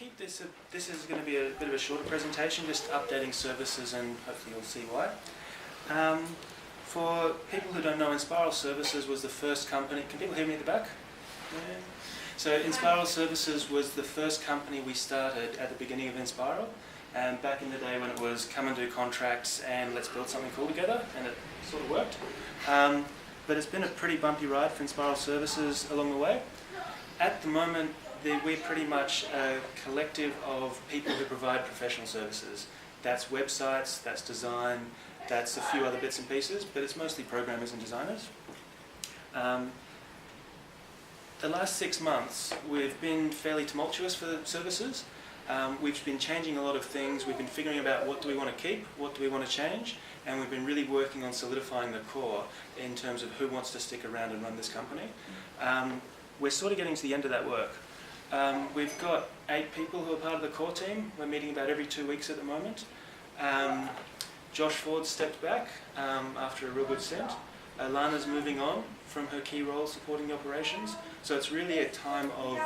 keep this, this is going to be a bit of a shorter presentation, just updating services, and hopefully you'll see why. For people who don't know, Enspiral Services was the first company. Can people hear me at the back? Yeah. So Enspiral Services was the first company we started at the beginning of Enspiral, and back in the day when it was come and do contracts and let's build something cool together, and it sort of worked. But it's been a pretty bumpy ride for Enspiral Services along the way. At the moment, we're pretty much a collective of people who provide professional services. That's websites, that's design, that's a few other bits and pieces, but it's mostly programmers and designers. The last 6 months, we've been fairly tumultuous for the services. We've been changing a lot of things. We've been figuring about what do we want to keep, what do we want to change, and we've been really working on solidifying the core in terms of who wants to stick around and run this company. We're sort of getting to the end of that work. We've got 8 people who are part of the core team. We're meeting about every 2 weeks at the moment. Josh Ford stepped back after a real good stint. Lana's moving on from her key role supporting the operations. So it's really a time of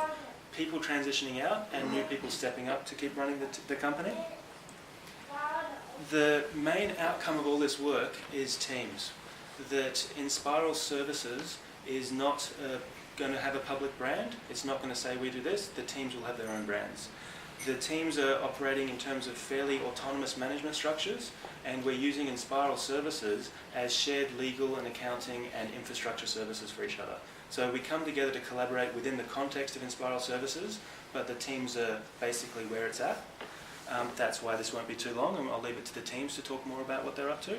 people transitioning out and new people stepping up to keep running the company. The main outcome of all this work is teams. That Enspiral Services is not going to have a public brand. It's not going to say we do this. The teams will have their own brands. The teams are operating in terms of fairly autonomous management structures, and we're using Enspiral Services as shared legal and accounting and infrastructure services for each other. So we come together to collaborate within the context of Enspiral Services, but the teams are basically where it's at. That's why this won't be too long, and I'll leave it to the teams to talk more about what they're up to.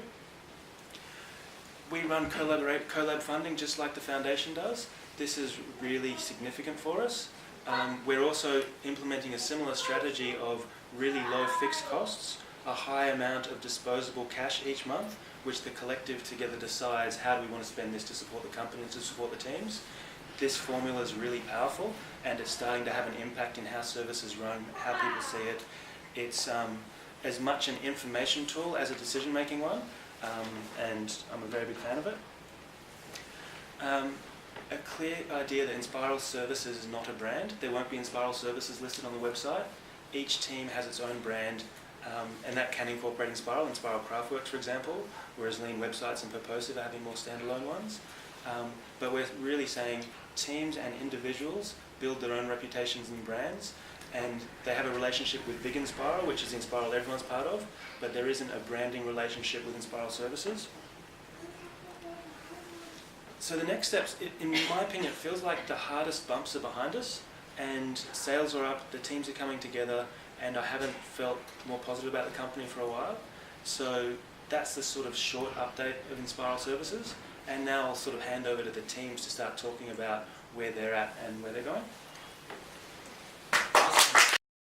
We run Collab funding just like the foundation does. This is really significant for us. We're also implementing a similar strategy of really low fixed costs, a high amount of disposable cash each month, which the collective together decides how do we want to spend this to support the company and to support the teams. This formula is really powerful, and it's starting to have an impact in how services run, how people see it. It's as much an information tool as a decision-making one, and I'm a very big fan of it. A clear idea that Enspiral Services is not a brand. There won't be Enspiral Services listed on the website. Each team has its own brand, and that can incorporate Enspiral Craftworks, for example, whereas Lean Websites and Purposive are having more standalone ones. But we're really saying teams and individuals build their own reputations and brands, and they have a relationship with Big Enspiral, which is Enspiral everyone's part of, but there isn't a branding relationship with Enspiral Services. So the next steps, in my opinion, it feels like the hardest bumps are behind us, and sales are up, the teams are coming together, and I haven't felt more positive about the company for a while. So that's the sort of short update of Enspiral Services, and now I'll sort of hand over to the teams to start talking about where they're at and where they're going.